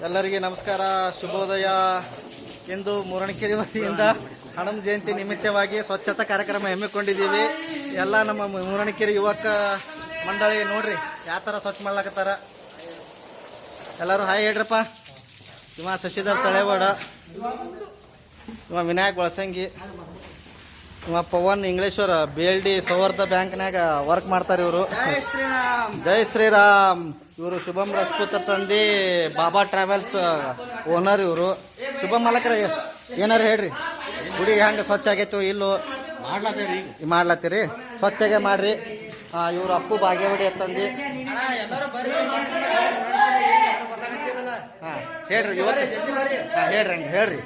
ಎಲ್ಲರಿಗೆ ನಮಸ್ಕಾರ, ಶುಭೋದಯ. ಇಂದು ಮೂರಣಕೆರೆ ವತಿಯಿಂದ ಹನುಮ ಜಯಂತಿ ನಿಮಿತ್ತವಾಗಿ ಸ್ವಚ್ಛತಾ ಕಾರ್ಯಕ್ರಮ ಹಮ್ಮಿಕೊಂಡಿದ್ದೀವಿ. ಎಲ್ಲ ನಮ್ಮ ಮೂರಣಕೆರೆ ಯುವಕ ಮಂಡಳಿ ನೋಡ್ರಿ ಯಾವ ಥರ ಸ್ವಚ್ಛ ಮಾಡ್ಲಾಕತ್ತಾರ. ಎಲ್ಲರೂ ಹಾಯ್ ಹೇಳ್ರಪ್ಪ. ಇವ ಶಶಿಧರ್ ತಳೆವಾಡ, ಇವ ವಿನಾಯಕ್ ಬಳಸಂಗಿ, ಇವ ಪವನ್ ಇಂಗ್ಲೇಶ್ವರ BLD ಸೌಹಾರ್ದ ಬ್ಯಾಂಕ್ನಾಗ ವರ್ಕ್ ಮಾಡ್ತಾರೆ ಇವರು. ಜೈ ಶ್ರೀರಾಮ್. ಇವರು ಶುಭಮ್ ರಾಜ್ಪೂತ್ ತಂದಿ ಬಾಬಾ ಟ್ರಾವೆಲ್ಸ್ ಓನರ್ ಇವರು. ಶುಭಮ್ ಮಾಲಕರ ಏನಾರು ಹೇಳ್ರಿ, ಗುಡಿ ಹೆಂಗೆ ಸ್ವಚ್ಛ ಆಗೈತು ಇಲ್ಲೋ ಮಾಡ್ಲತ್ತೀರಿ? ಸ್ವಚ್ಛಗೆ ಮಾಡ್ರಿ. ಇವರು ಅಪ್ಪು ಬಾಗೇವಾಡಿ ತಂದಿ. ಹಾಂ ಹೇಳ್ರಿ, ಹೇಳ್ರಿ.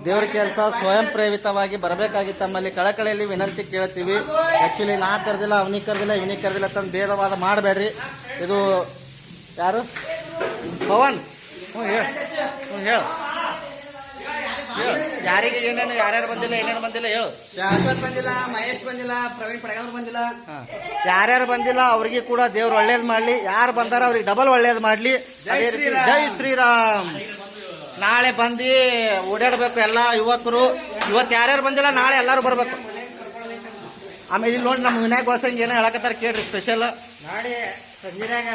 ದೇವ್ರ ಕೆಲಸ ಸ್ವಯಂ ಪ್ರೇರಿತವಾಗಿ ಬರಬೇಕಾಗಿ ತಮ್ಮಲ್ಲಿ ಕಳಕಳಿಯಲ್ಲಿ ವಿನಂತಿ ಕೇಳ್ತೀವಿ. ಆ್ಯಕ್ಚುಲಿ ನಾ ಕರೆದಿಲ್ಲ, ಅವನಿಗೆ ಕರೆದಿಲ್ಲ, ಇವನಿಗೆ ಕರೆದಿಲ್ಲ ತಂದು ಭೇದವಾದ ಮಾಡಬೇಡ್ರಿ. ಇದು ಯಾರು? ಪವನ್. ಹೇಳು ಯಾರಿಗೆ ಏನೇನು, ಯಾರ್ಯಾರು ಬಂದಿಲ್ಲ, ಏನೇನು ಬಂದಿಲ್ಲ ಹೇಳು. ಶಾಶ್ವತ್ ಬಂದಿಲ್ಲ, ಮಹೇಶ್ ಬಂದಿಲ್ಲ, ಪ್ರವೀಣ್ ಪಡಗಾಲ್ ಬಂದಿಲ್ಲ. ಯಾರ್ಯಾರು ಬಂದಿಲ್ಲ ಅವ್ರಿಗೆ ಕೂಡ ದೇವ್ರು ಒಳ್ಳೇದು ಮಾಡಲಿ. ಯಾರು ಬಂದಾರ ಅವ್ರಿಗೆ ಡಬಲ್ ಒಳ್ಳೇದು ಮಾಡಲಿ. ಜೈ ಶ್ರೀರಾಮ್. ನಾಳೆ ಬಂದು ಓಡಾಡಬೇಕು ಎಲ್ಲ ಯುವಕರು. ಇವತ್ತು ಯಾರ್ಯಾರು ಬಂದಿಲ್ಲ, ನಾಳೆ ಎಲ್ಲರೂ ಬರಬೇಕು. ಆಮೇಲೆ ಇಲ್ಲಿ ನೋಡಿ ನಮ್ಮ ವಿನಾಯಕ್ ಬಳಸಂಗೆ ಏನೋ ಹೇಳಕತ್ತಾರ ಕೇಳ್ರಿ. ಸ್ಪೆಷಲ್ ನಾಳೆ ಸಂಜೆನಾಗ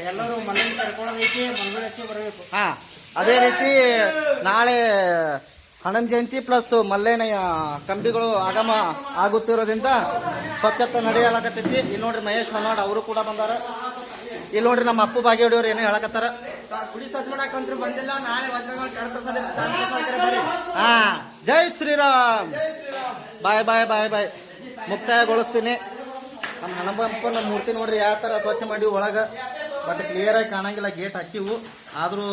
ಎಲ್ಲರೂ ಮನೆಗೆ ಕರ್ಕೊಳ್ಳೋದೈತಿ, ಮಂಗಳಕ್ಕೆ ಬರಬೇಕು. ಹಾಂ, ಅದೇ ರೀತಿ ನಾಳೆ ಹನುಮ ಜಯಂತಿ ಪ್ಲಸ್ ಮಲ್ಲೇನ ಕಂಬಿಗಳು ಆಗಮ ಆಗುತ್ತಿರೋದ್ರಿಂದ ಸ್ವಚ್ಛತೆ ನಡೆಯಲಾಕತ್ತೈತಿ. ಇಲ್ಲಿ ನೋಡ್ರಿ ಮಹೇಶ್ ಹೊನ್ನಾಡ್ ಅವರು ಕೂಡ ಬಂದಾರ. ಇಲ್ಲಿ ನೋಡ್ರಿ ನಮ್ಮ ಅಪ್ಪು ಬಾಗೇವಾಡಿಯವ್ರು ಏನೋ ಹೇಳಕತ್ತಾರ. ಗುಡಿ ಸ್ವಚ್ಛ ಮಾಡಕ್ಕಂತೂ ಬಂದಿಲ್ಲ, ನಾಳೆ ವಜ್ರಗಳು ಕಳ್ಸೋದೇ. ಹಾಂ, ಜೈ ಶ್ರೀರಾಮ್. ಬಾಯ್ ಬಾಯ್ ಬಾಯ್ ಬಾಯ್. ಮುಕ್ತಾಯಗೊಳಿಸ್ತೀನಿ. ನಮ್ಮ ಹನುಮಪ್ಪನ ಮೂರ್ತಿ ನೋಡ್ರಿ ಯಾವ ಥರ ಸ್ವಚ್ಛ ಮಾಡಿವು ಒಳಗೆ. ಬಟ್ ಕ್ಲಿಯರಾಗಿ ಕಾಣಂಗಿಲ್ಲ, ಗೇಟ್ ಹಾಕಿವು. ಆದರೂ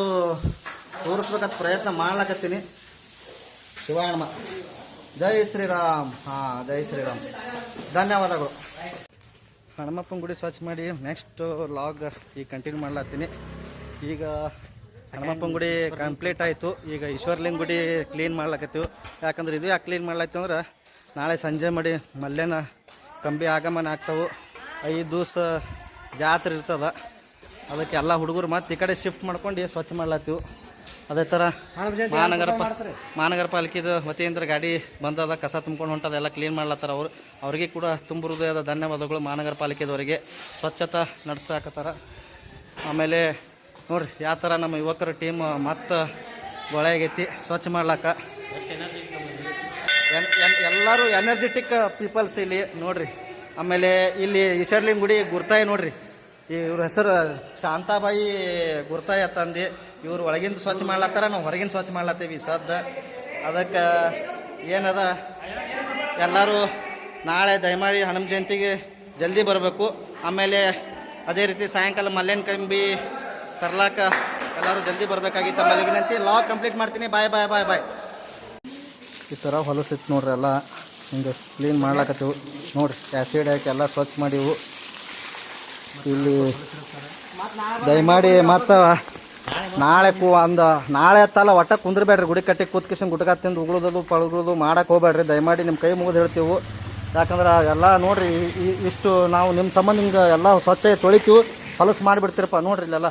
ತೋರಿಸ್ಬೇಕಂತ ಪ್ರಯತ್ನ ಮಾಡ್ಲಕತ್ತೀನಿ. ಶಿವಾಯಣ್ಣ. ಜೈ ಶ್ರೀರಾಮ್. ಹಾಂ, ಜೈ ಶ್ರೀರಾಮ್. ಧನ್ಯವಾದಗಳು. ಹನುಮಪ್ಪನ ಗುಡಿ ಸ್ವಚ್ಛ ಮಾಡಿ ನೆಕ್ಸ್ಟ್ ಲಾಗ್ ಈಗ ಕಂಟಿನ್ಯೂ ಮಾಡ್ಲತ್ತೀನಿ. ಈಗ ಹನುಮಪ್ಪನ ಗುಡಿ ಕಂಪ್ಲೀಟ್ ಆಯಿತು. ಈಗ ಈಶ್ವರ್ಲಿಂಗ ಗುಡಿ ಕ್ಲೀನ್ ಮಾಡ್ಲಕತ್ತೀವಿ. ಯಾಕಂದ್ರೆ ಇದು ಯಾಕೆ ಕ್ಲೀನ್ ಮಾಡ್ಲತ್ತೀವಿ ಅಂದ್ರೆ ನಾಳೆ ಸಂಜೆ ಮಾಡಿ ಮಲ್ಲೇನ ಕಂಬಿ ಆಗಮನ ಆಗ್ತಾವೆ. 5 ದಿವಸ ಜಾತ್ರೆ ಇರ್ತದೆ. ಅದಕ್ಕೆ ಎಲ್ಲ ಹುಡುಗರು ಮತ್ತೆ ಈ ಕಡೆ ಶಿಫ್ಟ್ ಮಾಡ್ಕೊಂಡು ಸ್ವಚ್ಛ ಮಾಡ್ಲತ್ತೀವಿ. ಅದೇ ಥರ ಮಹಾನಗರ ಪಾಲಿಕೆದು ವತಿಯಿಂದ ಗಾಡಿ ಬಂದದ, ಕಸ ತುಂಬ್ಕೊಂಡು ಹೊಂಟದ, ಎಲ್ಲ ಕ್ಲೀನ್ ಮಾಡ್ಲತ್ತಾರ. ಅವ್ರಿಗೆ ಕೂಡ ತುಂಬ ಹೃದಯದ ಧನ್ಯವಾದಗಳು ಮಹಾನಗರ ಪಾಲಿಕೆದವರಿಗೆ. ಸ್ವಚ್ಛತೆ ನಡೆಸಾಕತ್ತಾರ. ಆಮೇಲೆ ನೋಡಿರಿ ಯಾವ ಥರ ನಮ್ಮ ಯುವಕರ ಟೀಮ್ ಮತ್ತೆ ಒಳಗೈತಿ ಸ್ವಚ್ಛ ಮಾಡ್ಲಾಕ. ಎಲ್ಲರೂ ಎನರ್ಜೆಟಿಕ್ ಪೀಪಲ್ಸ್ ಇಲ್ಲಿ ನೋಡಿರಿ. ಆಮೇಲೆ ಇಲ್ಲಿ ಈಶ್ವರ್ಲಿಂಗ ಗುಡಿ ಗುರ್ತಾಯಿ ನೋಡಿರಿ. ಇವ್ರ ಹೆಸರು ಶಾಂತಾಬಾಯಿ ಗುರ್ತಾಯಿ ತಂದು ಇವ್ರು ಒಳಗಿಂದ ಸ್ವಚ್ಛ ಮಾಡ್ಲತ್ತಾರ, ನಾವು ಹೊರಗಿಂದ ಸ್ವಚ್ಛ ಮಾಡ್ಲತ್ತೀವಿ ಸದ್ದ. ಅದಕ್ಕೆ ಏನದ, ಎಲ್ಲರೂ ನಾಳೆ ದಯಮಾಡಿ ಹನುಮ ಜಯಂತಿಗೆ ಜಲ್ದಿ ಬರಬೇಕು. ಆಮೇಲೆ ಅದೇ ರೀತಿ ಸಾಯಂಕಾಲ ಮಲ್ಲೇನ ಕಂಬಿ ತರ್ಲಾಕ ಎಲ್ಲರೂ ಜಲ್ದಿ ಬರಬೇಕಾಗಿತ್ತು. ತಮ್ಮಲ್ಲಿ ವಿನಂತಿ. ಲಾಗ್ ಕಂಪ್ಲೀಟ್ ಮಾಡ್ತೀನಿ. ಬಾಯ್ ಬಾಯ್ ಬಾಯ್ ಬಾಯ್. ಈ ಥರ ಹೊಲಸಿತ್ತು ನೋಡ್ರಿ, ಎಲ್ಲ ಹಿಂಗೆ ಕ್ಲೀನ್ ಮಾಡ್ಲಾಕತ್ತೀವಿ ನೋಡಿರಿ. ಆ್ಯಸಿಡ್ ಹಾಕಿ ಎಲ್ಲ ಸ್ವಚ್ಛ ಮಾಡಿವು. ಇಲ್ಲಿ ದಯಮಾಡಿ ಮತ್ತು ನಾಳೆ ನಾಳೆ ಎತ್ತಲ್ಲ ಒಟ್ಟ ಕುಂದ್ರಬೇಡ್ರಿ. ಗುಡಿ ಕಟ್ಟಿ ಕೂತ್ಕಿಶನ್ ಗುಟ್ಕ ತಿಂದು ಉಗುಳೋದು ಪಳಗೋದು ಮಾಡಕ್ಕೆ ಹೋಗ್ಬೇಡ್ರಿ. ದಯಮಾಡಿ ನಿಮ್ಮ ಕೈ ಮುಗಿದು ಹೇಳ್ತೀವಿ. ಯಾಕಂದ್ರೆ ಎಲ್ಲ ನೋಡಿರಿ ಇಷ್ಟು ನಾವು ನಿಮ್ಮ ಸಂಬಂಧ ಹಿಂಗೆ ಎಲ್ಲ ಸ್ವಚ್ಛ ತೊಳಿತೀವಿ, ಹೊಲಸು ಮಾಡಿಬಿಡ್ತೀರಪ್ಪ ನೋಡ್ರಿ. ಇಲ್ಲೆಲ್ಲ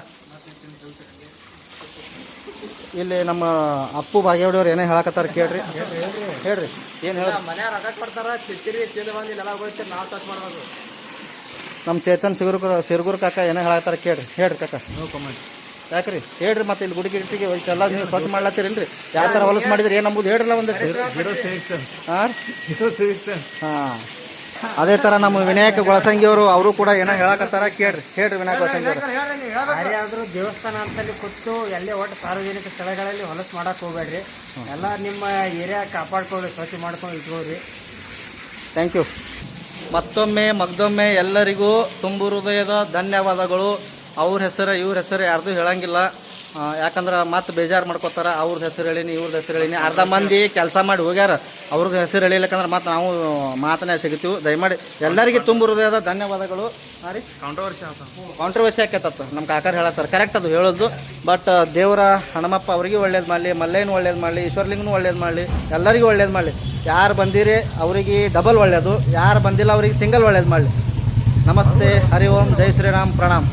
ಇಲ್ಲಿ ನಮ್ಮ ಅಪ್ಪು ಬಾಗೇವಾಡಿಯವ್ರು ಏನೇ ಹೇಳಕತ್ತಾರ ಕೇಳ್ರಿ. ಹೇಳ್ರಿ ಏನು ಹೇಳಿ. ಮನೆ ರಗಟ್ ಕೊಡ್ತಾರ, ಚಿತ್ತಿರಿ ಬಂದು ಇಲ್ಲೆಲ್ಲ ಹೋಗ್ತೀರಿ, ನಾವು ಸ್ವಚ್ಛ ಮಾಡೋದು. ನಮ್ಮ ಚೇತನ್ ಸಿರ್ಗುರ್ ಕಾಕ ಏನೋ ಹೇಳತ್ತಾರ ಕೇಳ್ರಿ. ಹೇಳ್ರಿ ಕಾಕ. No comment. ಯಾಕ್ರಿ ಹೇಳ್ರಿ. ಮತ್ತೆ ಇಲ್ಲಿ ಗುಡಿ ಗಿಟ್ಟಿಗೆ ಎಲ್ಲ ನೀವು ಸ್ವಚ್ಛ ಮಾಡ್ಲತ್ತೀರಿಲ್ರಿ? ಯಾವ ಥರ ಹೊಲಸು ಮಾಡಿದ್ರಿ ಏನು ನಂಬುದು ಹೇಳ್ರಲ್ಲ ಒಂದು. ಹಾಂ, ಹಾಂ. ಅದೇ ಥರ ನಮ್ಮ ವಿನಾಯಕ ಗೊಳಸಂಗಿ ಅವರು ಕೂಡ ಏನೋ ಹೇಳಕತ್ತಾರ ಹೇಳ್ರಿ ವಿನಾಯಕ ಗೊಳಸಂಗಿ ಅವರು. ಯಾರ್ಯಾದ್ರೂ ದೇವಸ್ಥಾನ ಅಂತಲ್ಲಿ ಕೂತು ಎಲ್ಲೇ ಒಟ್ಟು ಸಾರ್ವಜನಿಕ ಸ್ಥಳಗಳಲ್ಲಿ ಹೊಲಸು ಮಾಡಕ್ಕೆ ಹೋಗ್ಬೇಡ್ರಿ. ಎಲ್ಲ ನಿಮ್ಮ ಏರಿಯಾ ಕಾಪಾಡ್ಕೊಳ್ಳಿ, ಸ್ವಚ್ಛ ಮಾಡ್ಕೊಂಡು ಇಟ್ಕೊಳ್ರಿ. Thank you. ಮತ್ತೊಮ್ಮೆ ಎಲ್ಲರಿಗೂ ತುಂಬ ಹೃದಯದ ಧನ್ಯವಾದಗಳು. ಅವ್ರ ಹೆಸರು ಇವ್ರ ಹೆಸರು ಯಾರ್ದು ಹೇಳಂಗಿಲ್ಲ. ಯಾಕಂದ್ರೆ ಮತ್ತೆ ಬೇಜಾರು ಮಾಡ್ಕೋತಾರ. ಅವ್ರದ್ದು ಹೆಸರು ಹೇಳಿನಿ, ಇವ್ರದ್ದು ಹೆಸರು ಹೇಳಿನಿ. ಅರ್ಧ ಮಂದಿ ಕೆಲಸ ಮಾಡಿ ಹೋಗ್ಯಾರ, ಅವ್ರದ್ದು ಹೆಸರು ಹೇಳಿಲ್ಲಕಂದ್ರೆ ಮತ್ತೆ ನಾವು ಮಾತನೇ ಸಿಗ್ತೀವಿ. ದಯಮಾಡಿ ಎಲ್ಲರಿಗೆ ತುಂಬ ಹೃದಯದ ಧನ್ಯವಾದಗಳು. ಹಾಂ ರೀ, ಕಾಂಟ್ರವರ್ಸಿ ಆಕೈತತ್ತು ನಮ್ಮ ಕಾಕರು ಹೇಳತ್ತಾರೆ. ಕರೆಕ್ಟ್ ಅದು ಹೇಳೋದು. ಬಟ್ ದೇವರ ಹನುಮಪ್ಪ ಅವ್ರಿಗೆ ಒಳ್ಳೇದು ಮಾಡಲಿ, ಮಲ್ಲೇನು ಒಳ್ಳೇದು ಮಾಡಲಿ, ಈಶ್ವರ್ಲಿಂಗನೂ ಒಳ್ಳೇದು ಮಾಡಲಿ, ಎಲ್ಲರಿಗೂ ಒಳ್ಳೇದು ಮಾಡಲಿ. ಯಾರು ಬಂದಿರಿ ಅವರಿಗೆ ಡಬಲ್ ಒಳ್ಳೆಯದು, ಯಾರು ಬಂದಿಲ್ಲ ಅವ್ರಿಗೆ ಸಿಂಗಲ್ ಒಳ್ಳೇದು ಮಾಡಲಿ. ನಮಸ್ತೆ, ಹರಿ ಓಂ, ಜೈ ಶ್ರೀರಾಮ್, ಪ್ರಣಾಮ್.